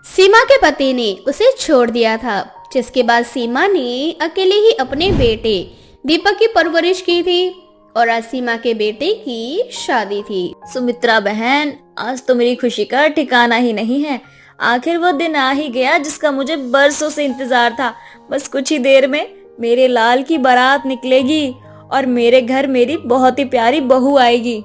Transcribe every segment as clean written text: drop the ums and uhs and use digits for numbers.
सीमा के पति ने उसे छोड़ दिया था, जिसके बाद सीमा ने अकेले ही अपने बेटे दीपक की परवरिश की थी और आज सीमा के बेटे की शादी थी। सुमित्रा बहन, आज तो मेरी खुशी का ठिकाना ही नहीं है। आखिर वो दिन आ ही गया जिसका मुझे बरसों से इंतजार था। बस कुछ ही देर में मेरे लाल की बारात निकलेगी और मेरे घर मेरी बहुत ही प्यारी बहू आएगी।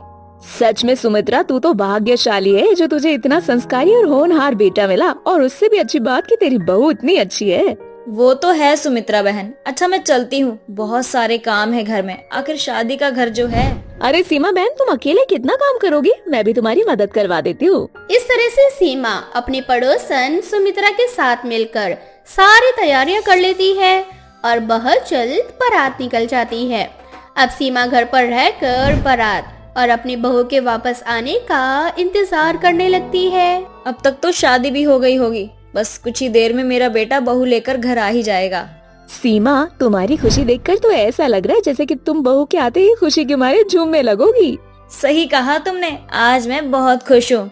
सच में सुमित्रा, तू तो भाग्यशाली है जो तुझे इतना संस्कारी और होनहार बेटा मिला, और उससे भी अच्छी बात कि तेरी बहू इतनी अच्छी है। वो तो है सुमित्रा बहन। अच्छा, मैं चलती हूँ, बहुत सारे काम है घर में, आखिर शादी का घर जो है। अरे सीमा बहन, तुम अकेले कितना काम करोगी? मैं भी तुम्हारी मदद करवा देती हूँ। इस तरह से सीमा अपनी पड़ोसन सुमित्रा के साथ मिलकर सारी तैयारियां कर लेती है और बहुत जल्द बारात निकल जाती है। अब सीमा घर पर रहकर बारात और अपनी बहू के वापस आने का इंतजार करने लगती है। अब तक तो शादी भी हो गई होगी, बस कुछ ही देर में मेरा बेटा बहू लेकर घर आ ही जाएगा। सीमा, तुम्हारी खुशी देखकर तो ऐसा लग रहा है जैसे कि तुम बहू के आते ही खुशी के मारे झूमने लगोगी। सही कहा तुमने, आज मैं बहुत खुश हूँ।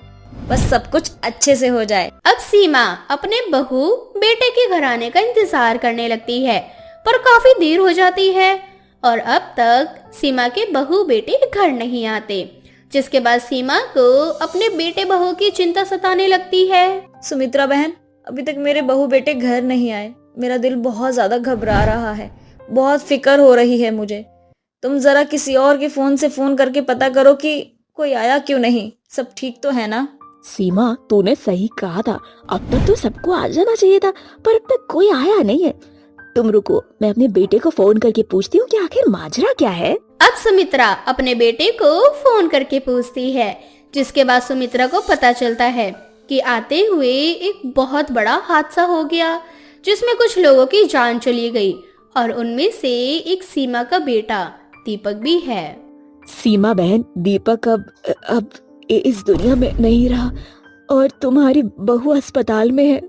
बस सब कुछ अच्छे से हो जाए। अब सीमा अपने बहू बेटे के घर आने का इंतजार करने लगती है, पर काफी देर हो जाती है और अब तक सीमा के बहू बेटे घर नहीं आते, जिसके बाद सीमा को अपने बेटे बहू की चिंता सताने लगती है। सुमित्रा बहन, अभी तक मेरे बहू बेटे घर नहीं आए। मेरा दिल बहुत ज्यादा घबरा रहा है, बहुत फिक्र हो रही है मुझे। तुम जरा किसी और के फोन से फोन करके पता करो कि कोई आया क्यों नहीं, सब ठीक तो है ना? सीमा, तूने सही कहा था, अब तक तो सबको आ जाना चाहिए था, पर अब तक कोई आया नहीं है। तुम रुको, मैं अपने बेटे को फोन करके पूछती हूँ कि आखिर माजरा क्या है। अब सुमित्रा अपने बेटे को फोन करके पूछती है, जिसके बाद सुमित्रा को पता चलता है कि आते हुए एक बहुत बड़ा हादसा हो गया, जिसमें कुछ लोगों की जान चली गई और उनमें से एक सीमा का बेटा दीपक भी है। सीमा बहन, दीपक अब इस दुनिया में नहीं रहा और तुम्हारी बहू अस्पताल में है।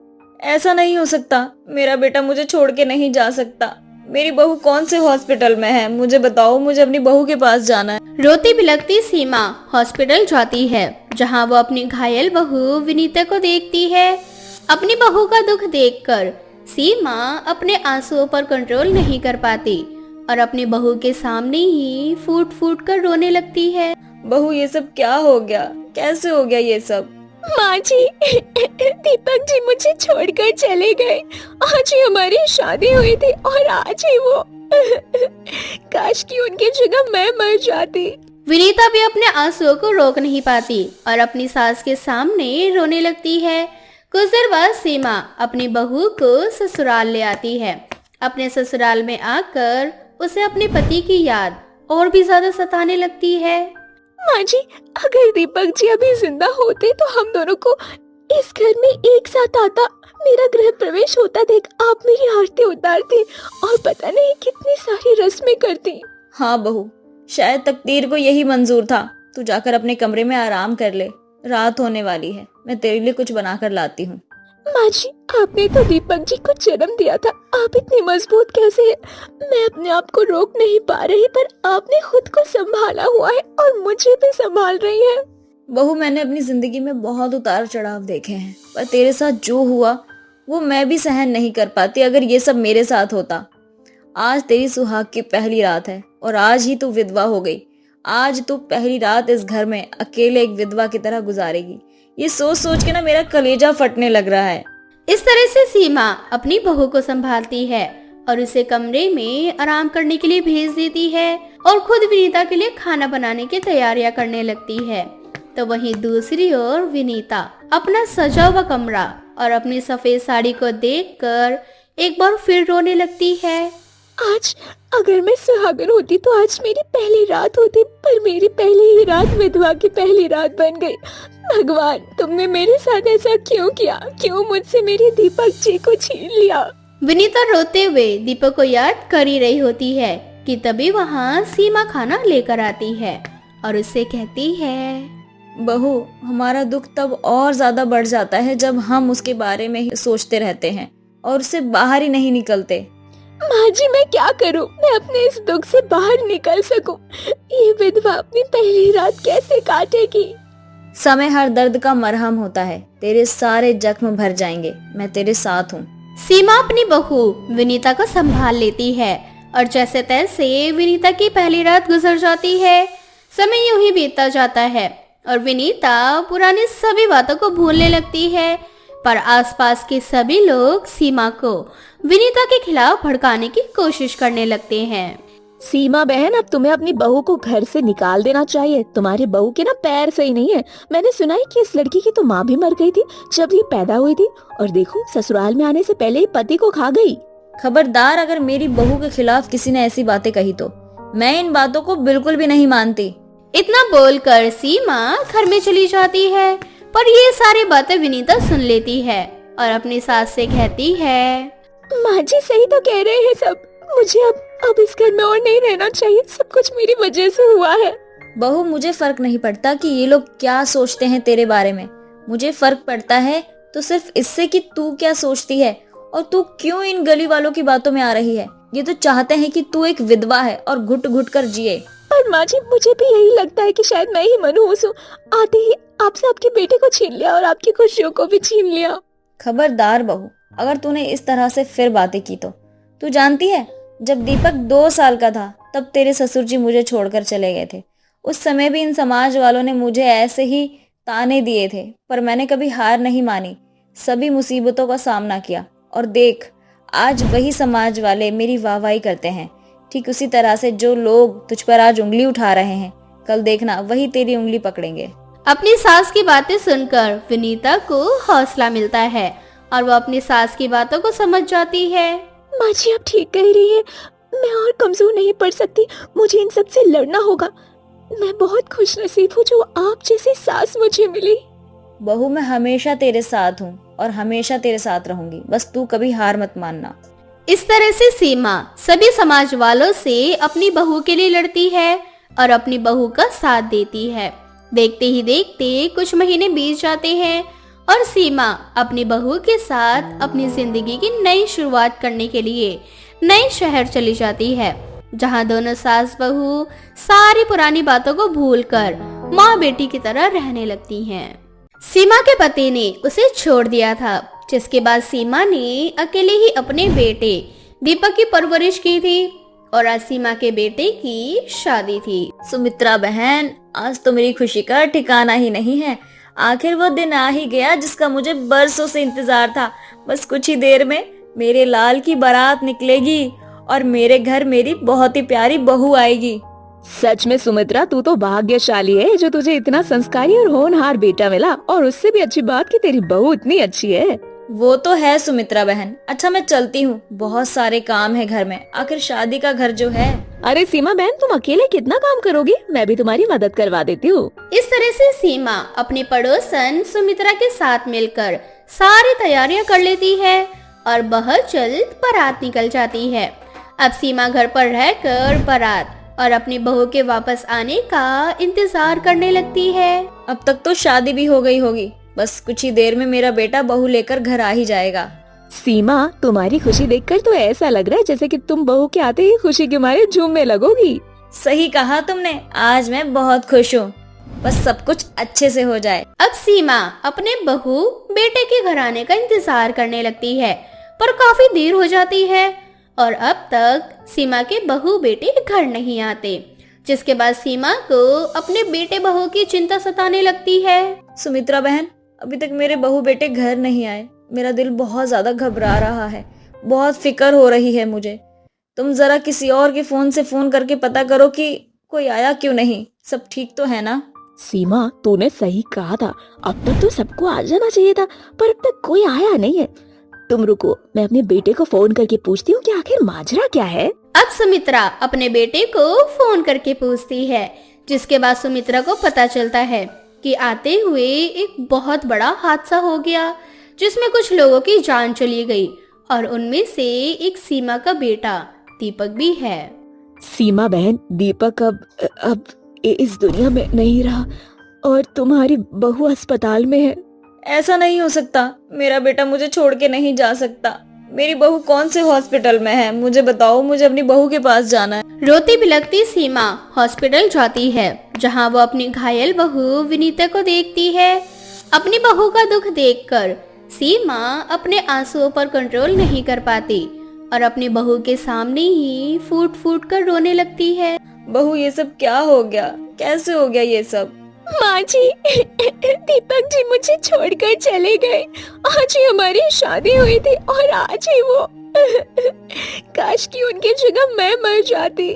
ऐसा नहीं हो सकता, मेरा बेटा मुझे छोड़ के नहीं जा सकता। मेरी बहू कौन से हॉस्पिटल में है, मुझे बताओ, मुझे अपनी बहू के पास जाना है। रोती बिलखती सीमा हॉस्पिटल जाती है, जहां वो अपनी घायल बहू विनीता को देखती है। अपनी बहू का दुख देखकर सीमा अपने आंसुओं पर कंट्रोल नहीं कर पाती और अपनी बहू के सामने ही फूट फूट कर रोने लगती है। बहू, ये सब क्या हो गया, कैसे हो गया ये सब? माँ जी, दीपक जी मुझे छोड़कर चले गए। आज ही हमारी शादी हुई थी और आज ही वो काश कि उनकी जगह मैं मर जाती। विनीता भी अपने आंसुओं को रोक नहीं पाती और अपनी सास के सामने रोने लगती है। कुछ देर बाद सीमा अपनी बहू को ससुराल ले आती है। अपने ससुराल में आकर उसे अपने पति की याद और भी ज्यादा सताने लगती है। माँ जी, अगर दीपक जी अभी जिंदा होते तो हम दोनों को इस घर में एक साथ आता, मेरा गृह प्रवेश होता देख आप मेरी आरती उतारती और पता नहीं कितनी सारी रस्में करती। हाँ बहू, शायद तकदीर को यही मंजूर था। तू जाकर अपने कमरे में आराम कर ले, रात होने वाली है, मैं तेरे लिए कुछ बनाकर लाती हूँ। माँ जी, आपने तो दीपक जी को जन्म दिया था, आप इतनी मजबूत कैसे हैं? मैं अपने आप को रोक नहीं पा रही, पर आपने खुद को संभाला हुआ है और मुझे भी संभाल रही है। बहू, मैंने अपनी जिंदगी में बहुत उतार चढ़ाव देखे हैं, पर तेरे साथ जो हुआ वो मैं भी सहन नहीं कर पाती अगर ये सब मेरे साथ होता। आज तेरी सुहाग की पहली रात है और आज ही तू विधवा हो गई। आज तू पहली रात इस घर में अकेले एक विधवा की तरह गुजारेगी। ये सोच सोच के ना मेरा कलेजा फटने लग रहा है। इस तरह से सीमा अपनी बहू को संभालती है और उसे कमरे में आराम करने के लिए भेज देती है और खुद विनीता के लिए खाना बनाने की तैयारियां करने लगती है। तो वहीं दूसरी ओर विनीता अपना सजा हुआ कमरा और अपनी सफेद साड़ी को देखकर एक बार फिर रोने लगती है। आज अगर मैं सुहागन होती तो आज मेरी पहली रात होती, पर मेरी पहली ही रात विधवा की पहली रात बन गई। भगवान, तुमने मेरे साथ ऐसा क्यों किया? क्यों मुझसे मेरे दीपक जी को छीन लिया? विनीता रोते हुए दीपक को याद कर ही रही होती है कि तभी वहाँ सीमा खाना लेकर आती है और उससे कहती है, बहू, हमारा दुख तब और ज्यादा बढ़ जाता है जब हम उसके बारे में ही सोचते रहते हैं और उससे बाहर ही नहीं निकलते। माँ जी, मैं क्या करूँ? मैं अपने इस दुख से बाहर निकल सकूं? ये विधवा अपनी पहली रात कैसे काटेगी? समय हर दर्द का मरहम होता है, तेरे सारे जख्म भर जाएंगे, मैं तेरे साथ हूँ। सीमा अपनी बहू विनीता को संभाल लेती है और जैसे तैसे विनीता की पहली रात गुजर जाती है। समय यूं ही बीतता जाता है और विनीता पुरानी सभी बातों को भूलने लगती है, पर आसपास के सभी लोग सीमा को विनीता के खिलाफ भड़काने की कोशिश करने लगते हैं। सीमा बहन, अब तुम्हें अपनी बहू को घर से निकाल देना चाहिए। तुम्हारी बहू के ना पैर सही नहीं है। मैंने सुना है कि इस लड़की की तो माँ भी मर गई थी जब ये पैदा हुई थी, और देखो ससुराल में आने से पहले ही पति को खा गई। खबरदार, अगर मेरी बहू के खिलाफ किसी ने ऐसी बातें कही तो मैं इन बातों को बिल्कुल भी नहीं मानती। इतना बोलकर सीमा घर में चली जाती है, पर ये सारी बातें विनीता सुन लेती है और अपनी सास से कहती है, माँ जी सही तो कह रहे हैं सब। मुझे अब इस घर में और नहीं रहना चाहिए। सब कुछ मेरी वजह से हुआ है। बहू, मुझे फर्क नहीं पड़ता कि ये लोग क्या सोचते हैं तेरे बारे में। मुझे फर्क पड़ता है तो सिर्फ इससे कि तू क्या सोचती है और तू क्यों इन गली वालों की बातों में आ रही है। ये तो चाहते हैं कि तू एक विधवा है और घुट घुट कर जिए। पर माँ जी, मुझे भी यही लगता है कि शायद मैं ही मनहूस हूँ। आते ही आपसे आपके बेटे को छीन लिया और आपकी खुशियों को भी छीन लिया। खबरदार बहू, अगर तूने इस तरह से फिर बातें की तो। तू जानती है, जब दीपक 2 साल का था तब तेरे ससुर जी मुझे छोड़कर चले गए थे। उस समय भी इन समाज वालों ने मुझे ऐसे ही ताने दिए थे, पर मैंने कभी हार नहीं मानी। सभी मुसीबतों का सामना किया और देख, आज वही समाज वाले मेरी वाहवाही करते हैं। ठीक उसी तरह से जो लोग तुझ पर आज उंगली उठा रहे हैं, कल देखना वही तेरी उंगली पकड़ेंगे। अपनी सास की बातें सुनकर विनीता को हौसला मिलता है और वो अपनी सास की बातों को समझ जाती है। माँ जी आप ठीक कह रही है। मैं और कमजोर नहीं पड़ सकती। मुझे इन सब से लड़ना होगा। मैं बहुत खुशनसीब हूँ जो आप जैसी सास मुझे मिली। बहू, मैं हमेशा तेरे साथ हूँ और हमेशा तेरे साथ रहूंगी। बस तू कभी हार मत मानना। इस तरह से सीमा सभी समाज वालों से अपनी बहू के लिए लड़ती है और अपनी बहू का साथ देती है। देखते ही देखते कुछ महीने बीत जाते हैं और सीमा अपनी बहू के साथ अपनी जिंदगी की नई शुरुआत करने के लिए नए शहर चली जाती है, जहां दोनों सास बहू सारी पुरानी बातों को भूलकर माँ बेटी की तरह रहने लगती हैं। सीमा के पति ने उसे छोड़ दिया था, जिसके बाद सीमा ने अकेले ही अपने बेटे दीपक की परवरिश की थी और आज सीमा के बेटे की शादी थी। सुमित्रा बहन, आज तो मेरी खुशी का ठिकाना ही नहीं है। आखिर वो दिन आ ही गया जिसका मुझे बरसों से इंतजार था। बस कुछ ही देर में मेरे लाल की बारात निकलेगी और मेरे घर मेरी बहुत ही प्यारी बहू आएगी। सच में सुमित्रा, तू तो भाग्यशाली है जो तुझे इतना संस्कारी और होनहार बेटा मिला, और उससे भी अच्छी बात कि तेरी बहू इतनी अच्छी है। वो तो है सुमित्रा बहन। अच्छा, मैं चलती हूँ, बहुत सारे काम है घर में। आखिर शादी का घर जो है। अरे सीमा बहन, तुम अकेले कितना काम करोगी? मैं भी तुम्हारी मदद करवा देती हूँ। इस तरह से सीमा अपनी पड़ोसन सुमित्रा के साथ मिलकर सारी तैयारियां कर लेती है और बहुत जल्द बारात निकल जाती है। अब सीमा घर पर रहकर बारात और अपनी बहू के वापस आने का इंतजार करने लगती है। अब तक तो शादी भी हो गई होगी। बस कुछ ही देर में मेरा बेटा बहू लेकर घर आ ही जाएगा। सीमा, तुम्हारी खुशी देखकर तो ऐसा लग रहा है जैसे कि तुम बहू के आते ही खुशी के मारे झूमने लगोगी। सही कहा तुमने, आज मैं बहुत खुश हूँ। बस सब कुछ अच्छे से हो जाए। अब सीमा अपने बहू बेटे के घर आने का इंतजार करने लगती है, पर काफी देर हो जाती है और अब तक सीमा के बहू बेटे घर नहीं आते, जिसके बाद सीमा को अपने बेटे बहू की चिंता सताने लगती है। सुमित्रा बहन, अभी तक मेरे बहू बेटे घर नहीं आए। मेरा दिल बहुत ज्यादा घबरा रहा है, बहुत फिक्र हो रही है मुझे। तुम जरा किसी और के फोन से फोन करके पता करो कि कोई आया क्यों नहीं। सब ठीक तो है ना? सीमा, तूने सही कहा था। अब तक तो सबको आ जाना चाहिए था, पर अब तक कोई आया नहीं है। तुम रुको, मैं अपने बेटे को फोन करके पूछती हूँ कि आखिर माजरा क्या है। अब सुमित्रा अपने बेटे को फोन करके पूछती है, जिसके बाद सुमित्रा को पता चलता है कि आते हुए एक बहुत बड़ा हादसा हो गया, जिसमें कुछ लोगों की जान चली गई और उनमें से एक सीमा का बेटा दीपक भी है। सीमा बहन, दीपक अब इस दुनिया में नहीं रहा और तुम्हारी बहू अस्पताल में है। ऐसा नहीं हो सकता। मेरा बेटा मुझे छोड़ के नहीं जा सकता। मेरी बहू कौन से हॉस्पिटल में है, मुझे बताओ, मुझे अपनी बहू के पास जाना है। रोती बिलखती सीमा हॉस्पिटल जाती है, जहां वो अपनी घायल बहू विनीता को देखती है। अपनी बहू का दुख देखकर सीमा अपने आंसुओं पर कंट्रोल नहीं कर पाती और अपनी बहू के सामने ही फूट फूट कर रोने लगती है। बहू, ये सब क्या हो गया, कैसे हो गया ये सब? माँ जी, दीपक जी मुझे छोड़कर चले गए। आज ही हमारी शादी हुई थी और आज ही वो काश कि उनकी जगह मैं मर जाती।